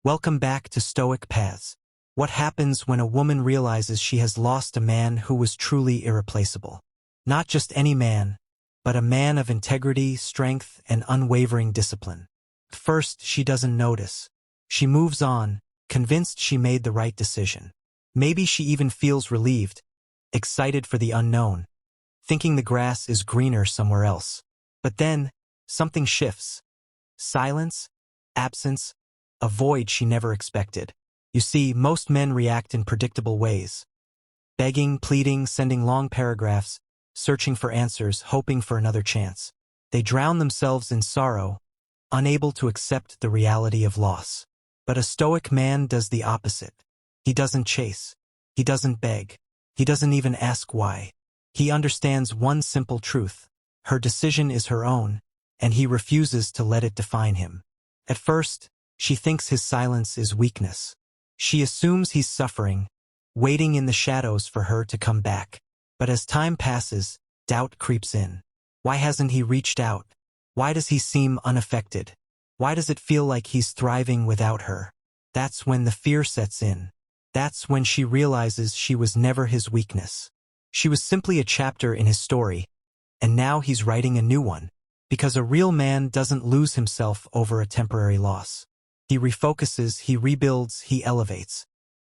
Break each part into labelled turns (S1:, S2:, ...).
S1: Welcome back to Stoic Paths. What happens when a woman realizes she has lost a man who was truly irreplaceable? Not just any man, but a man of integrity, strength, and unwavering discipline. First, she doesn't notice. She moves on, convinced she made the right decision. Maybe she even feels relieved, excited for the unknown, thinking the grass is greener somewhere else. But then, something shifts. Silence, absence, a void she never expected. You see, most men react in predictable ways. Begging, pleading, sending long paragraphs, searching for answers, hoping for another chance. They drown themselves in sorrow, unable to accept the reality of loss. But a Stoic man does the opposite. He doesn't chase. He doesn't beg. He doesn't even ask why. He understands one simple truth. Her decision is her own, and he refuses to let it define him. At first, she thinks his silence is weakness. She assumes he's suffering, waiting in the shadows for her to come back. But as time passes, doubt creeps in. Why hasn't he reached out? Why does he seem unaffected? Why does it feel like he's thriving without her? That's when the fear sets in. That's when she realizes she was never his weakness. She was simply a chapter in his story, and now he's writing a new one. Because a real man doesn't lose himself over a temporary loss. He refocuses, he rebuilds, he elevates.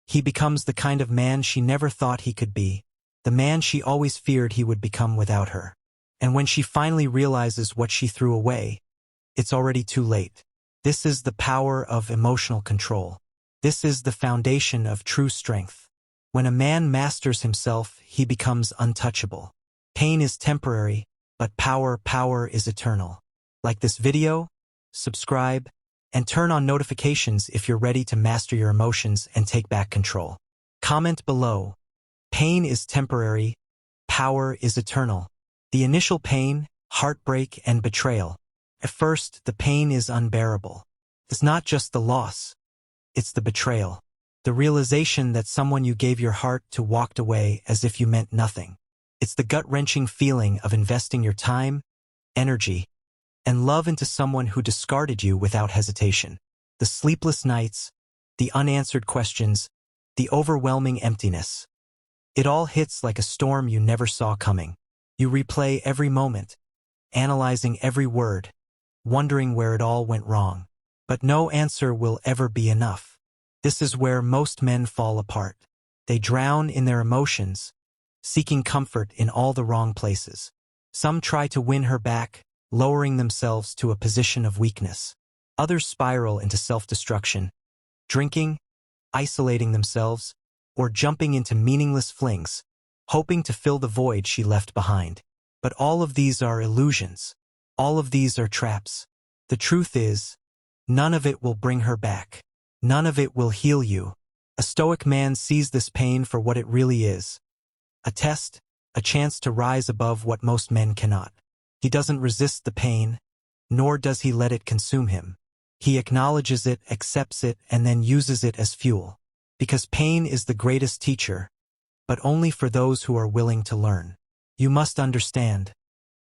S1: He becomes the kind of man she never thought he could be, the man she always feared he would become without her. And when she finally realizes what she threw away, it's already too late. This is the power of emotional control. This is the foundation of true strength. When a man masters himself, he becomes untouchable. Pain is temporary, but power is eternal. Like this video, subscribe, and turn on notifications if you're ready to master your emotions and take back control. Comment below. Pain is temporary, power is eternal. The initial pain, heartbreak, and betrayal. At first, the pain is unbearable. It's not just the loss. It's the betrayal. The realization that someone you gave your heart to walked away as if you meant nothing. It's the gut-wrenching feeling of investing your time, energy, and love into someone who discarded you without hesitation. The sleepless nights, the unanswered questions, the overwhelming emptiness. It all hits like a storm you never saw coming. You replay every moment, analyzing every word, wondering where it all went wrong. But no answer will ever be enough. This is where most men fall apart. They drown in their emotions, seeking comfort in all the wrong places. Some try to win her back, lowering themselves to a position of weakness. Others spiral into self-destruction, drinking, isolating themselves, or jumping into meaningless flings, hoping to fill the void she left behind. But all of these are illusions. All of these are traps. The truth is, none of it will bring her back. None of it will heal you. A Stoic man sees this pain for what it really is. A test, a chance to rise above what most men cannot. He doesn't resist the pain, nor does he let it consume him. He acknowledges it, accepts it, and then uses it as fuel. Because pain is the greatest teacher, but only for those who are willing to learn. You must understand.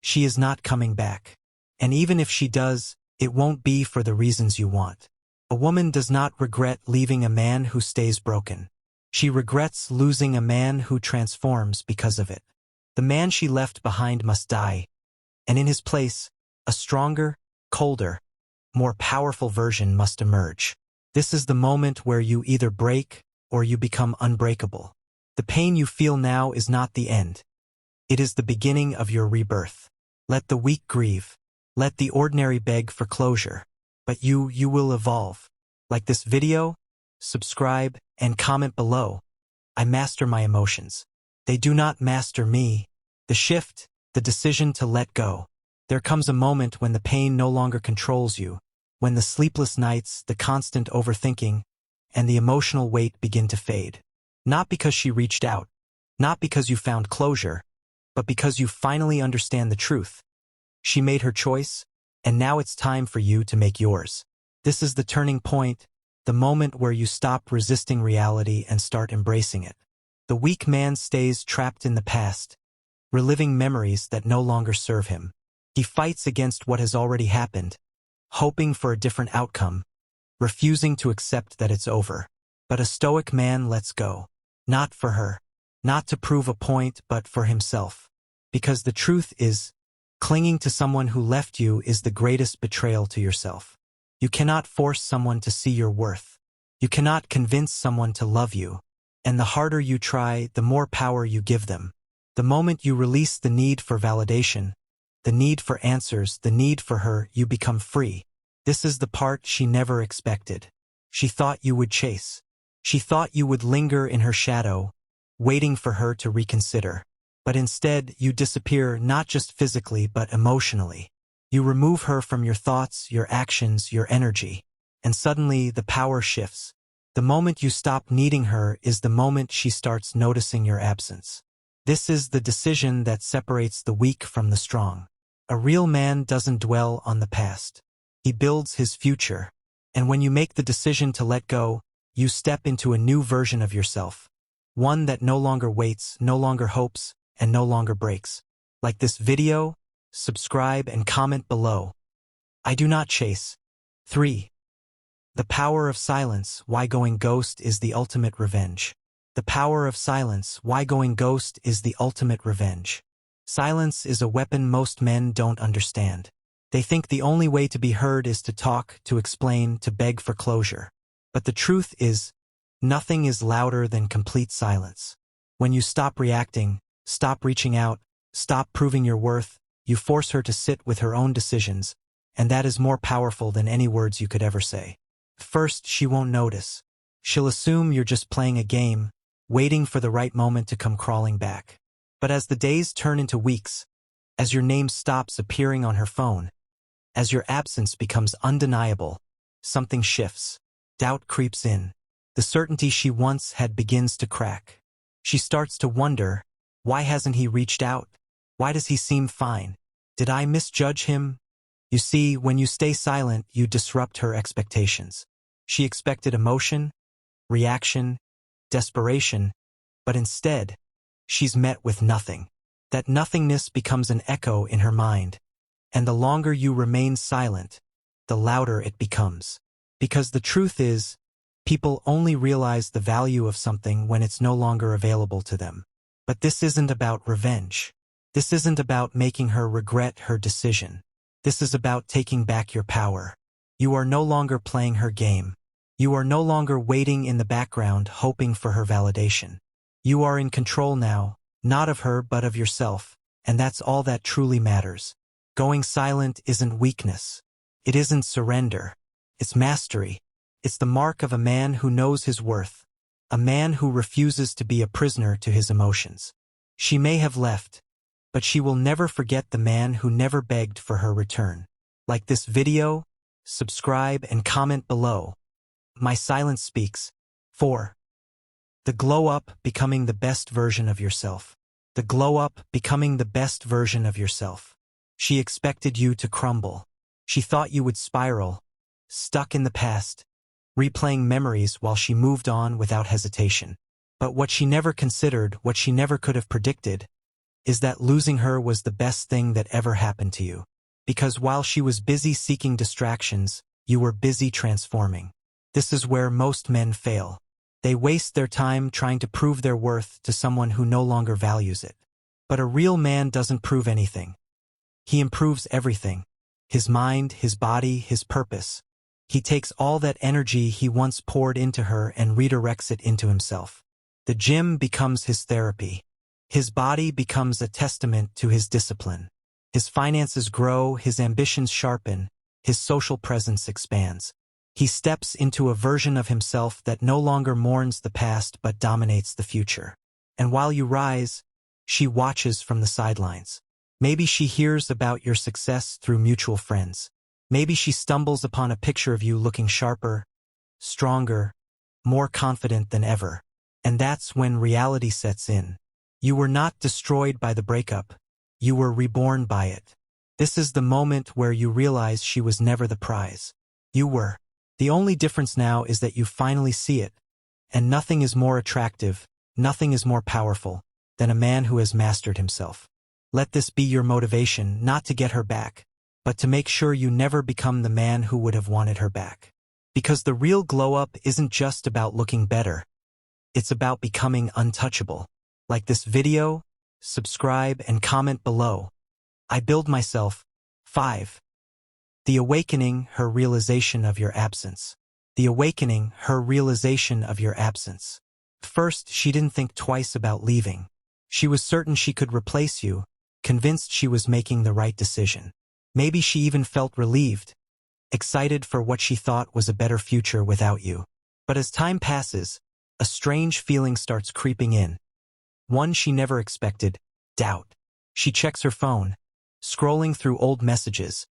S1: She is not coming back. And even if she does, it won't be for the reasons you want. A woman does not regret leaving a man who stays broken. She regrets losing a man who transforms because of it. The man she left behind must die, and in his place, a stronger, colder, more powerful version must emerge. This is the moment where you either break or you become unbreakable. The pain you feel now is not the end. It is the beginning of your rebirth. Let the weak grieve. Let the ordinary beg for closure. But you will evolve. Like this video, subscribe, and comment below. I master my emotions. They do not master me. The shift, the decision to let go. There comes a moment when the pain no longer controls you, when the sleepless nights, the constant overthinking, and the emotional weight begin to fade. Not because she reached out, not because you found closure, but because you finally understand the truth. She made her choice, and now it's time for you to make yours. This is the turning point, the moment where you stop resisting reality and start embracing it. The weak man stays trapped in the past, reliving memories that no longer serve him. He fights against what has already happened, hoping for a different outcome, refusing to accept that it's over. But a Stoic man lets go. Not for her. Not to prove a point, but for himself. Because the truth is, clinging to someone who left you is the greatest betrayal to yourself. You cannot force someone to see your worth. You cannot convince someone to love you. And the harder you try, the more power you give them. The moment you release the need for validation, the need for answers, the need for her, you become free. This is the part she never expected. She thought you would chase. She thought you would linger in her shadow, waiting for her to reconsider. But instead, you disappear not just physically but emotionally. You remove her from your thoughts, your actions, your energy. And suddenly, the power shifts. The moment you stop needing her is the moment she starts noticing your absence. This is the decision that separates the weak from the strong. A real man doesn't dwell on the past. He builds his future. And when you make the decision to let go, you step into a new version of yourself. One that no longer waits, no longer hopes, and no longer breaks. Like this video, subscribe and comment below. I do not chase. 3. The power of silence, why going ghost is the ultimate revenge. The power of silence, why going ghost is the ultimate revenge. Silence is a weapon most men don't understand. They think the only way to be heard is to talk, to explain, to beg for closure. But the truth is, nothing is louder than complete silence. When you stop reacting, stop reaching out, stop proving your worth, you force her to sit with her own decisions, and that is more powerful than any words you could ever say. First, she won't notice. She'll assume you're just playing a game, waiting for the right moment to come crawling back. But as the days turn into weeks, as your name stops appearing on her phone, as your absence becomes undeniable, something shifts. Doubt creeps in. The certainty she once had begins to crack. She starts to wonder, why hasn't he reached out? Why does he seem fine? Did I misjudge him? You see, when you stay silent, you disrupt her expectations. She expected emotion, reaction, desperation, but instead, she's met with nothing. That nothingness becomes an echo in her mind. And the longer you remain silent, the louder it becomes. Because the truth is, people only realize the value of something when it's no longer available to them. But this isn't about revenge. This isn't about making her regret her decision. This is about taking back your power. You are no longer playing her game. You are no longer waiting in the background hoping for her validation. You are in control now, not of her but of yourself, and that's all that truly matters. Going silent isn't weakness. It isn't surrender. It's mastery. It's the mark of a man who knows his worth. A man who refuses to be a prisoner to his emotions. She may have left, but she will never forget the man who never begged for her return. Like this video, subscribe and comment below. My silence speaks. 4. The glow up, becoming the best version of yourself. The glow up, becoming the best version of yourself. She expected you to crumble. She thought you would spiral, stuck in the past, replaying memories while she moved on without hesitation. But what she never considered, what she never could have predicted, is that losing her was the best thing that ever happened to you. Because while she was busy seeking distractions, you were busy transforming. This is where most men fail. They waste their time trying to prove their worth to someone who no longer values it. But a real man doesn't prove anything. He improves everything. His mind, his body, his purpose. He takes all that energy he once poured into her and redirects it into himself. The gym becomes his therapy. His body becomes a testament to his discipline. His finances grow, his ambitions sharpen, his social presence expands. He steps into a version of himself that no longer mourns the past but dominates the future. And while you rise, she watches from the sidelines. Maybe she hears about your success through mutual friends. Maybe she stumbles upon a picture of you looking sharper, stronger, more confident than ever. And that's when reality sets in. You were not destroyed by the breakup. You were reborn by it. This is the moment where you realize she was never the prize. You were. The only difference now is that you finally see it. And nothing is more attractive, nothing is more powerful, than a man who has mastered himself. Let this be your motivation, not to get her back, but to make sure you never become the man who would have wanted her back. Because the real glow-up isn't just about looking better. It's about becoming untouchable. Like this video, subscribe and comment below. I build myself. 5. The awakening, her realization of your absence. The awakening, her realization of your absence. First, she didn't think twice about leaving. She was certain she could replace you, convinced she was making the right decision. Maybe she even felt relieved, excited for what she thought was a better future without you. But as time passes, a strange feeling starts creeping in. One she never expected: doubt. She checks her phone, scrolling through old messages,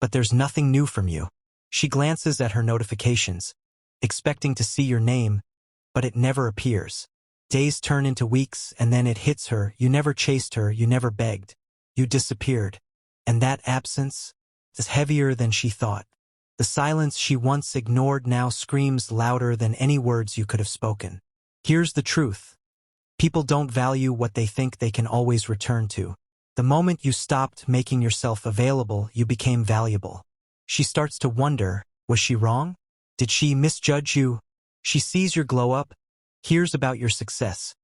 S1: but there's nothing new from you. She glances at her notifications, expecting to see your name, but it never appears. Days turn into weeks, and then it hits her: you never chased her, you never begged. You disappeared. And that absence is heavier than she thought. The silence she once ignored now screams louder than any words you could have spoken. Here's the truth. People don't value what they think they can always return to. The moment you stopped making yourself available, you became valuable. She starts to wonder, was she wrong? Did she misjudge you? She sees your glow-up, hears about your success,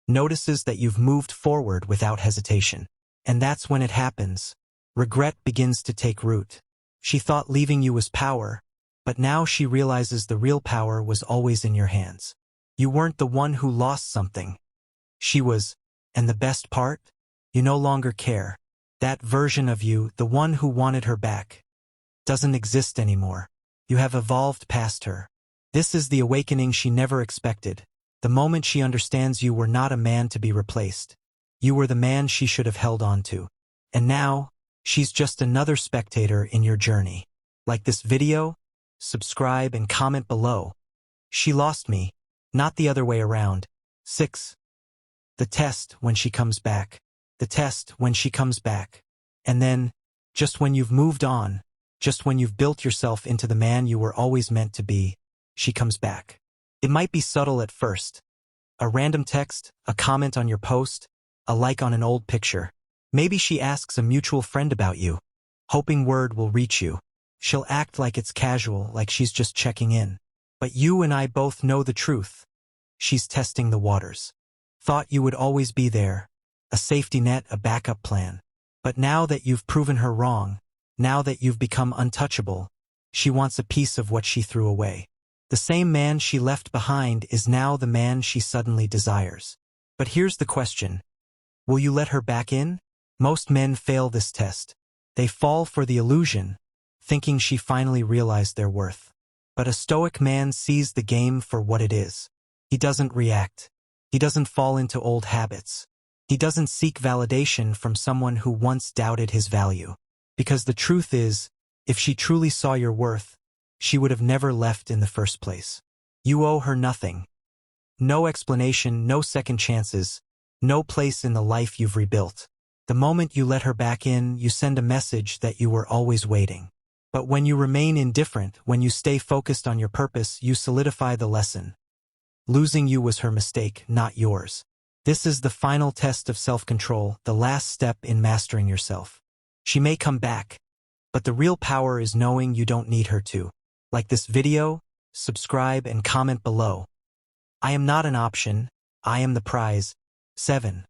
S1: notices that you've moved forward without hesitation. And that's when it happens. Regret begins to take root. She thought leaving you was power, but now she realizes the real power was always in your hands. You weren't the one who lost something. She was, and the best part? You no longer care. That version of you, the one who wanted her back, doesn't exist anymore. You have evolved past her. This is the awakening she never expected. The moment she understands you were not a man to be replaced. You were the man she should have held on to. And now, she's just another spectator in your journey. Like this video, subscribe and comment below. She lost me, not the other way around. 6. The test when she comes back. The test when she comes back. And then, just when you've moved on, just when you've built yourself into the man you were always meant to be, she comes back. It might be subtle at first. A random text, a comment on your post, a like on an old picture. Maybe she asks a mutual friend about you, hoping word will reach you. She'll act like it's casual, like she's just checking in. But you and I both know the truth. She's testing the waters. Thought you would always be there, a safety net, a backup plan. But now that you've proven her wrong, now that you've become untouchable, she wants a piece of what she threw away. The same man she left behind is now the man she suddenly desires. But here's the question. Will you let her back in? Most men fail this test. They fall for the illusion, thinking she finally realized their worth. But a Stoic man sees the game for what it is. He doesn't react. He doesn't fall into old habits. He doesn't seek validation from someone who once doubted his value. Because the truth is, if she truly saw your worth, she would have never left in the first place. You owe her nothing. No explanation, no second chances, no place in the life you've rebuilt. The moment you let her back in, you send a message that you were always waiting. But when you remain indifferent, when you stay focused on your purpose, you solidify the lesson. Losing you was her mistake, not yours. This is the final test of self-control, the last step in mastering yourself. She may come back, but the real power is knowing you don't need her to. Like this video, subscribe and comment below. I am not an option, I am the prize. 7.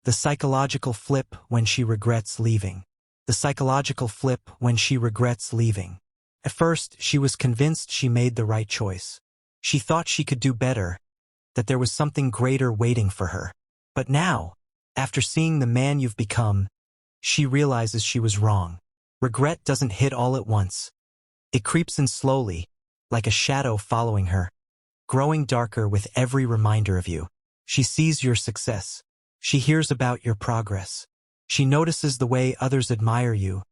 S1: The psychological flip when she regrets leaving. The psychological flip when she regrets leaving. At first, she was convinced she made the right choice. She thought she could do better, that there was something greater waiting for her. But now, after seeing the man you've become, she realizes she was wrong. Regret doesn't hit all at once. It creeps in slowly, like a shadow following her, growing darker with every reminder of you. She sees your success. She hears about your progress. She notices the way others admire you,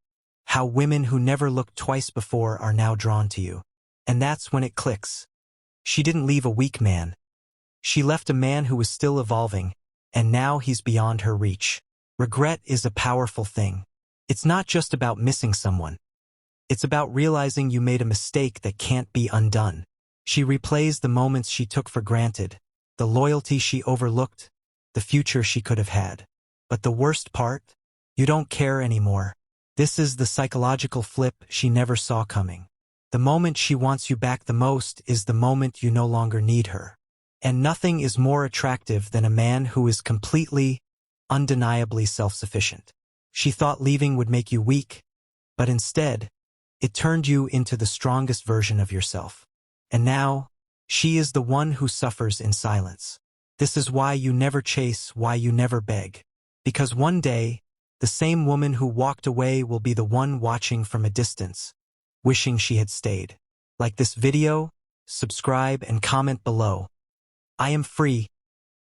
S1: how women who never looked twice before are now drawn to you. And that's when it clicks. She didn't leave a weak man. She left a man who was still evolving, and now he's beyond her reach. Regret is a powerful thing. It's not just about missing someone. It's about realizing you made a mistake that can't be undone. She replays the moments she took for granted, the loyalty she overlooked, the future she could have had. But the worst part? You don't care anymore. This is the psychological flip she never saw coming. The moment she wants you back the most is the moment you no longer need her. And nothing is more attractive than a man who is completely, undeniably self-sufficient. She thought leaving would make you weak, but instead, it turned you into the strongest version of yourself. And now, she is the one who suffers in silence. This is why you never chase, why you never beg. Because one day, the same woman who walked away will be the one watching from a distance, wishing she had stayed. Like this video, subscribe and comment below. I am free.